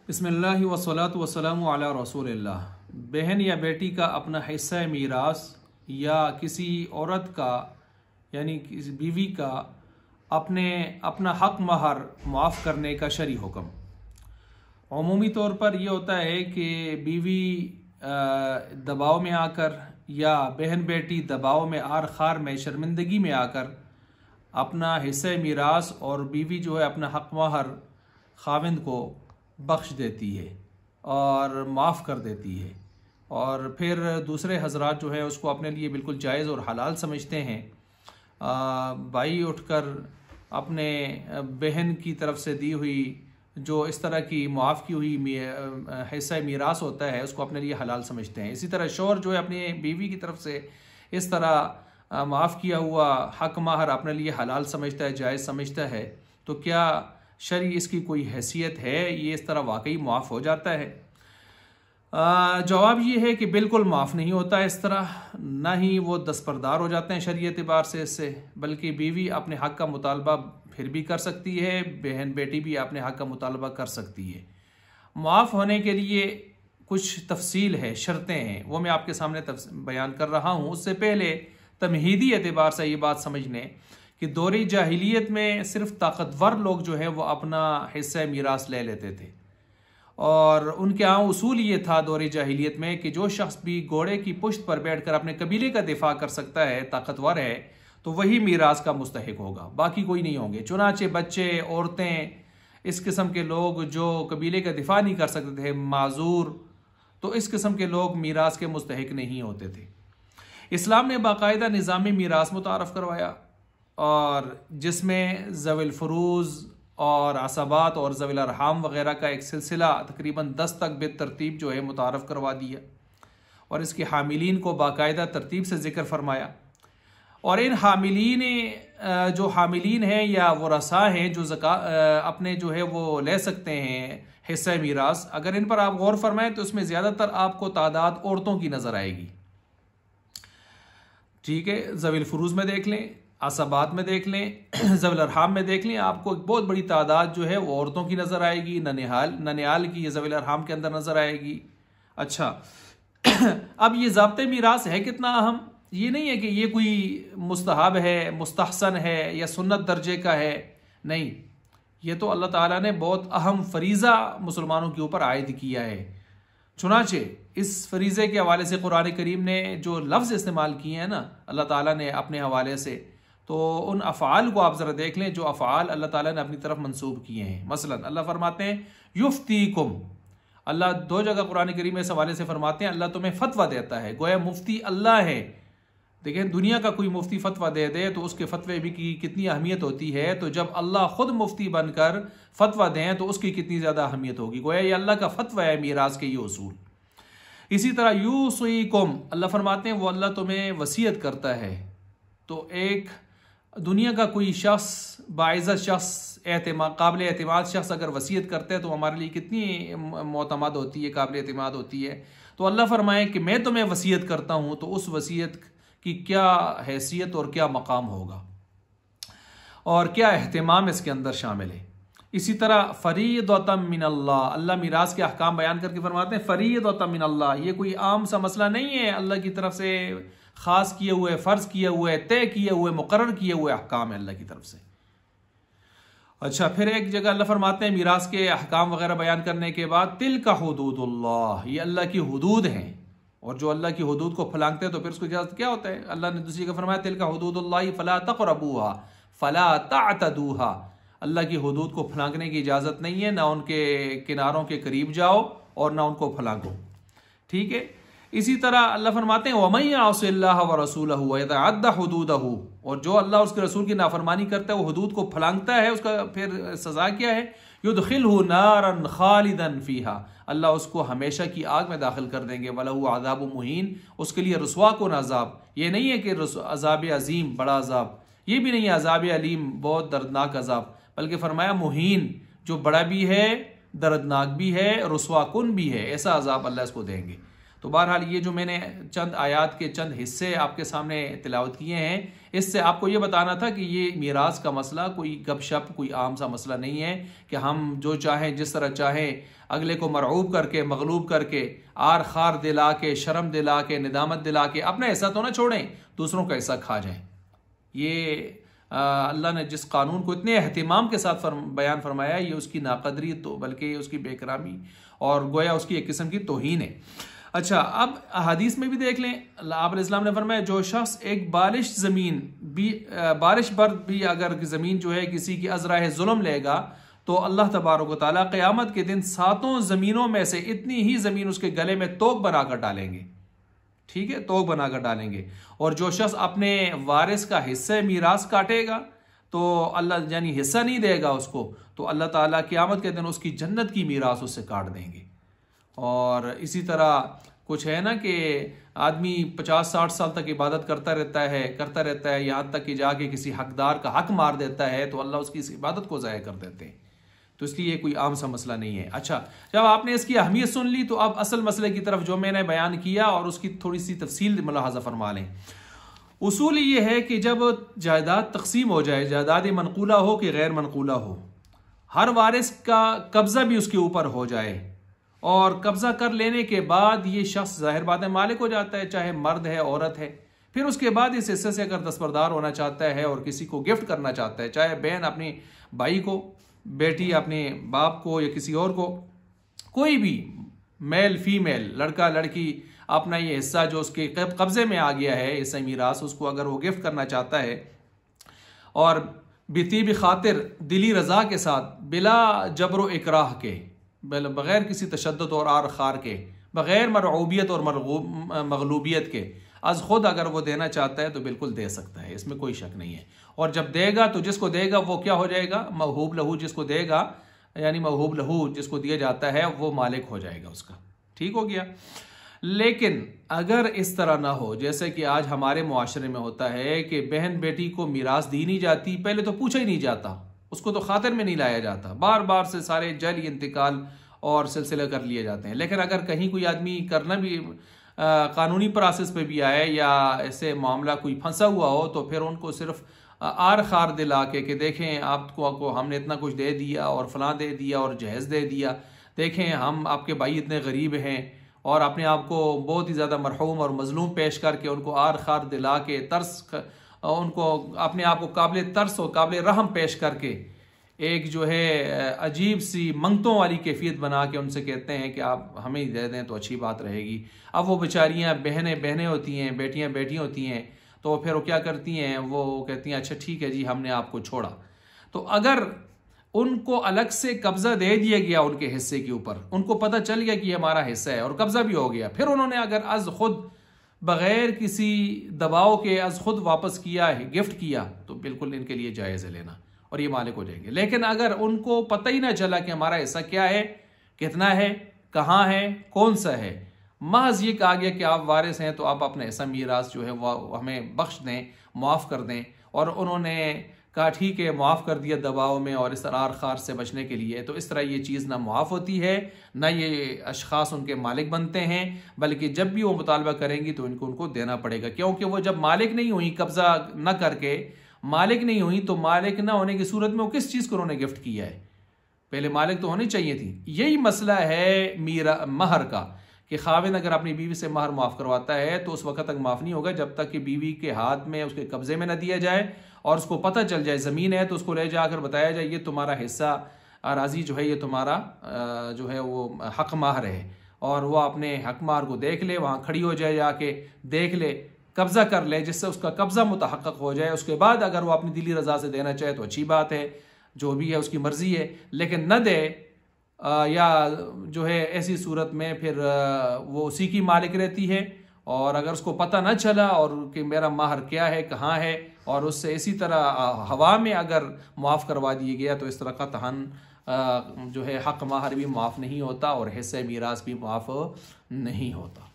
बिस्मिल्लाहि वस्सलातु वस्सलामु अला रसूलिल्लाह। बहन या बेटी का अपना हिस्सा मीरास या किसी औरत का यानी किसी बीवी का अपना हक महर मुआफ़ करने का शरई हुक्म। अमूमी तौर पर यह होता है कि बीवी दबाव में आकर या बहन बेटी दबाव में आर खार में शर्मिंदगी में आकर अपना हिस्सा मीरास और बीवी जो है अपना हक महर खाविंद को बख्श देती है और माफ़ कर देती है, और फिर दूसरे हजरात जो है उसको अपने लिए बिल्कुल जायज़ और हलाल समझते हैं। भाई उठकर अपने बहन की तरफ से दी हुई जो इस तरह की मुआफ़ की हुई हिस्सा मीरास होता है उसको अपने लिए हलाल समझते हैं। इसी तरह शौहर जो है अपनी बीवी की तरफ से इस तरह माफ़ किया हुआ हक महर अपने लिए हलाल समझता है, जायज़ समझता है, तो क्या शरई इसकी कोई हैसियत है? ये इस तरह वाकई माफ़ हो जाता है? जवाब ये है कि बिल्कुल माफ़ नहीं होता इस तरह, ना ही वो दस्तबरदार हो जाते हैं शरई एतबार से इससे, बल्कि बीवी अपने हक़ का मुतालबा फिर भी कर सकती है, बहन बेटी भी अपने हक़ का मुतालबा कर सकती है। माफ़ होने के लिए कुछ तफसील है, शर्तें हैं, वो मैं आपके सामने बयान कर रहा हूँ। उससे पहले तमहीदी एतबार से ये बात समझ लें कि दौरे जाहिलियत में सिर्फ ताकतवर लोग जो है वो अपना हिस्सा मीरास ले लेते थे, और उनके यहाँ उसूल ये था दौरे जाहिलियत में कि जो शख्स भी घोड़े की पुश्त पर बैठकर अपने कबीले का दिफा कर सकता है, ताकतवर है, तो वही मीरास का मुस्तहिक होगा, बाकी कोई नहीं होंगे। चुनाचे बच्चे, औरतें, इस किस्म के लोग जो कबीले का दिफा नहीं कर सकते थे, माजूर, तो इस किस्म के लोग मीरास के मुस्तहिक नहीं होते थे। इस्लाम ने बाकायदा निज़ाम मीरास मुतारफ़ करवाया, और जिसमें ज़विल फ़ुरूज़ और असबात और ज़विल अरहाम वग़ैरह का एक सिलसिला तकरीबन 10 तक बेतरतीब जो है मुतारफ़ करवा दिया, और इसके हामिलीन को बाकायदा तरतीब से ज़िक्र फरमाया। और इन हामिलीन जो हामिलीन हैं या वरसा हैं जो अपने जो है वो ले सकते हैं हिस्सा मीरास, अगर इन पर आप गौर फरमाएं तो इसमें ज़्यादातर आपको तादाद औरतों की नज़र आएगी। ठीक है, ज़विल फ़ुरूज़ में देख लें, असबात में देख लें, ज़विल अरहाम में देख लें, आपको एक बहुत बड़ी तादाद जो है वो औरतों की नज़र आएगी। ननिहाल की ज़विल अरहाम के अंदर नज़र आएगी। अच्छा, अब ये ज़ाब्ते मीरास है कितना अहम? ये नहीं है कि ये कोई मुस्तहब है, मुस्तहसन है या सुन्नत दर्जे का है, नहीं, ये तो अल्लाह ताला ने बहुत अहम फरीज़ा मुसलमानों के ऊपर आयद किया है। चुनाचे इस फरीज़े के हवाले से कुरान करीम ने जो लफ्ज़ इस्तेमाल किए हैं ना अल्लाह ताला ने अपने हवाले से, तो उन अफ़ाल को आप ज़रा देख लें जो अफ़ाल अल्लाह ताला ने अपनी तरफ मंसूब किए हैं। मसलन अल्लाह फरमाते हैं युफ्तीकुम, अल्लाह 2 जगह कुरान करीम में इस हवाले से फरमाते हैं अल्लाह तुम्हें फ़तवा देता है, गोया मुफ्ती अल्लाह है। देखें, दुनिया का कोई मुफ्ती फ़तवा दे दे तो उसके फ़तवे भी की कितनी अहमियत होती है, तो जब अल्लाह ख़ुद मुफ्ती बनकर फ़तवा दें तो उसकी कितनी ज़्यादा अहमियत होगी। गोया ये अल्लाह का फ़तवा है मीरास के ये उसूल। इसी तरह यूसीकुम, अल्लाह फरमाते हैं वो अल्लाह तुम्हें वसीयत करता है। तो एक दुनिया का कोई शख्स, बाइज़्ज़त शख्स, काबिल एतमाद शख्स अगर वसीयत करते हैं तो हमारे लिए कितनी मोतमद होती है, काबिल एतमाद होती है। तो अल्लाह फरमाए कि मैं तुम्हें वसीयत करता हूँ, तो उस वसीयत की क्या हैसियत और क्या मकाम होगा और क्या एहतिमाम इसके अंदर शामिल है। इसी तरह फ़रीदतम मिनल्लाह, अल्लाह मीरास के अहकाम बयान करके फरमाते हैं फ़रीदतम मिनल्लाह, ये कोई आम सा मसला नहीं है, अल्लाह की तरफ से ख़ास किए हुए, फ़र्ज़ किए हुए, तय किए हुए, मुकर्रर किए हुए अहकाम है अल्लाह की तरफ से। अच्छा, फिर एक जगह अल्लाह फरमाते हैं मीरास के अहकाम वगैरह बयान करने के बाद तिल्का हुदूदुल्लाह, ये अल्लाह की हुदूद हैं, और जो अल्लाह की हुदूद को फलांगते हैं तो फिर उसको इजाज़त क्या होता है? अल्लाह ने दूसरी जगह फरमाया तिल्का हुदूदुल्लाह फ़ला तक़रबूहा फ़ला तअतदूहा, अल्लाह की हुदूद को फलांगने की इजाज़त नहीं है, ना उनके किनारों के करीब जाओ और ना उनको फलांगो। ठीक है, इसी तरह अल्लाह फरमाते हैं वमन यअसिल्लाह व रसूलहु व यतअद्दा हुदूदहु, और जो अल्लाह उसके रसूल की नाफरमानी करता है वो हुदूद को फलांगता है, उसका फिर सज़ा क्या है? युदखिलहु नारन खालिदन फ़ीहा, अल्लाह उसको हमेशा की आग में दाखिल कर देंगे। वलहु अज़ाबु मुहीन, उसके लिए रुस्वा कुन अज़ाब। ये नहीं है कि अज़ाब अज़ीम, बड़ा अज़ाब, ये भी नहीं है अज़ाब अलीम, बहुत दर्दनाक अज़ाब, बल्कि फरमाया मुहीन, जो बड़ा भी है, दर्दनाक भी है, रुस्वा कुन भी है, ऐसा अज़ाब अल्लाह इसको देंगे। तो बहरहाल ये जो मैंने चंद आयात के चंद हिस्से आपके सामने तिलावत किए हैं, इससे आपको ये बताना था कि ये मीरास का मसला कोई गपशप कोई आम सा मसला नहीं है कि हम जो चाहें जिस तरह चाहें अगले को मरऊब करके मगलूब करके आर खार दिला के शर्म दिला के निदामत दिला के अपना हिस्सा तो ना छोड़ें, दूसरों का हिस्सा खा जाएं। ये अल्लाह ने जिस कानून को इतने अहतमाम के साथ बयान फरमाया, ये उसकी नाकदरी तो बल्कि उसकी बेकरामी और गोया उसकी एक किस्म की तौहीन है। अच्छा, अब हदीस में भी देख लें, आप इस्लाम ने फरमाया जो शख्स एक बारिश ज़मीन भी बारिश भर भी अगर ज़मीन जो है किसी की अज़राह जुल्म लेगा तो अल्लाह तबारक व तआला क़यामत के दिन 7 ज़मीनों में से इतनी ही ज़मीन उसके गले में तोक बनाकर डालेंगे। ठीक है, तोक बनाकर डालेंगे। और जो शख्स अपने वारिस का हिस्सा मीरास काटेगा तो अल्लाह यानी हिस्सा नहीं देगा उसको, तो अल्लाह ताला क़यामत के दिन उसकी जन्नत की मीरास उससे काट देंगे। और इसी तरह कुछ है ना कि आदमी 50-60 साल तक इबादत करता रहता है यहाँ तक कि जाके किसी हकदार का हक मार देता है तो अल्लाह उसकी इस इबादत को ज़ाया कर देते हैं। तो इसलिए ये कोई आम सा मसला नहीं है। अच्छा, जब आपने इसकी अहमियत सुन ली तो अब असल मसले की तरफ जो मैंने बयान किया और उसकी थोड़ी सी तफसील मुलाहाजा फरमा लें। उसूल ये है कि जब जायदाद तकसीम हो जाए, जायदाद मनकूला हो कि गैर मनकूला हो, हर वारिस का कब्ज़ा भी उसके ऊपर हो जाए और कब्ज़ा कर लेने के बाद ये शख्स ज़ाहिर बात है मालिक हो जाता है, चाहे मर्द है औरत है। फिर उसके बाद इस हिस्से से अगर दस्तबरदार होना चाहता है और किसी को गिफ्ट करना चाहता है, चाहे बहन अपने भाई को, बेटी अपने बाप को या किसी और को, कोई भी मेल फीमेल लड़का लड़की अपना ये हिस्सा जो उसके कब्ज़े में आ गया है हिस्सा मीरास, उसको अगर वो गिफ्ट करना चाहता है और बितीब खातिर दिली रज़ा के साथ बिला जबर इकराह के, बग़ैर किसी तशद्दुद और आर खार के, बग़ैर मरऊबियत और मगलूबियत के अज़ खुद अगर वो देना चाहता है तो बिल्कुल दे सकता है, इसमें कोई शक नहीं है। और जब देगा तो जिसको देगा वो क्या हो जाएगा, मवहूब लहू जिसको देगा, यानी मवहूब लहू जिसको दिया जाता है वो मालिक हो जाएगा उसका। ठीक हो गया। लेकिन अगर इस तरह ना हो जैसे कि आज हमारे मुआशरे में होता है कि बहन बेटी को मीरास दी नहीं जाती, पहले तो पूछा ही नहीं जाता, उसको तो खातिर में नहीं लाया जाता, बार बार से सारे जली इंतकाल और सिलसिले कर लिए जाते हैं। लेकिन अगर कहीं कोई आदमी करना भी कानूनी प्रोसेस पे भी आए या ऐसे मामला कोई फंसा हुआ हो तो फिर उनको सिर्फ आर खार दिला के देखें आपको हमने इतना कुछ दे दिया और फलां दे दिया और जहेज़ दे दिया, देखें हम आपके भाई इतने गरीब हैं, और अपने आप को बहुत ही ज़्यादा मरहूम और मजलूम पेश करके उनको आर खार दिला के उनको अपने आप को काबिल तरस और काबिल रहम पेश करके एक जो है अजीब सी मंगतों वाली कैफियत बना के उनसे कहते हैं कि आप हमें ही दे दें तो अच्छी बात रहेगी। अब वो बेचारियाँ बहनें होती हैं, बेटियाँ होती हैं, तो फिर वो क्या करती हैं, वो कहती हैं अच्छा ठीक है जी हमने आपको छोड़ा। तो अगर उनको अलग से कब्ज़ा दे दिया गया उनके हिस्से के ऊपर, उनको पता चल गया कि ये हमारा हिस्सा है और कब्ज़ा भी हो गया, फिर उन्होंने अगर अज़ खुद बग़ैर किसी दबाव के अज़ खुद वापस किया है, गिफ्ट किया, तो बिल्कुल इनके लिए जायज़ है लेना और ये मालिक हो जाएंगे। लेकिन अगर उनको पता ही ना चला कि हमारा हिस्सा क्या है, कितना है, कहाँ है, कौन सा है, महज ये कहा गया कि आप वारिस हैं तो आप अपना हिस्सा मीरास जो है वह हमें बख्श दें, मुआफ़ कर दें, और उन्होंने कहा ठीक है मुआफ़ कर दिया दबाव में और इस आर खार से बचने के लिए, तो इस तरह ये चीज़ ना मुआफ़ होती है ना ये अशख़ास उनके मालिक बनते हैं, बल्कि जब भी वो मुतालबा करेंगी तो उनको देना पड़ेगा। क्योंकि वो जब मालिक नहीं हुई, कब्ज़ा न करके मालिक नहीं हुई, तो मालिक ना होने की सूरत में वो किस चीज़ को उन्होंने गिफ्ट किया है, पहले मालिक तो होनी चाहिए थी। यही मसला है महर का कि खाविन अगर अपनी बीवी से महर माफ़ करवाता है तो उस वक्त तक माफ़ नहीं होगा जब तक कि बीवी के हाथ में उसके कब्ज़े में न दिया जाए और उसको पता चल जाए, ज़मीन है तो उसको ले जाकर बताया जाए ये तुम्हारा हिस्सा अराजी जो है ये तुम्हारा जो है वो हक महर है, और वह अपने हक महर को देख ले, वहाँ खड़ी हो जाए, जाके देख ले, कब्ज़ा कर ले, जिससे उसका कब्ज़ा मुतहक्क़क़ हो जाए। उसके बाद अगर वो अपनी दिली रज़ा से देना चाहे तो अच्छी बात है, जो भी है उसकी मर्ज़ी है, लेकिन न दे या जो है ऐसी सूरत में फिर वो उसी की मालिक रहती है, और अगर उसको पता न चला और कि मेरा महर क्या है, कहाँ है, और उससे इसी तरह हवा में अगर मुआफ़ करवा दिया गया तो इस तरह का तहन जो है हक महर भी मुआफ़ नहीं होता और हिस्से मीरास भी मुआफ़ नहीं होता।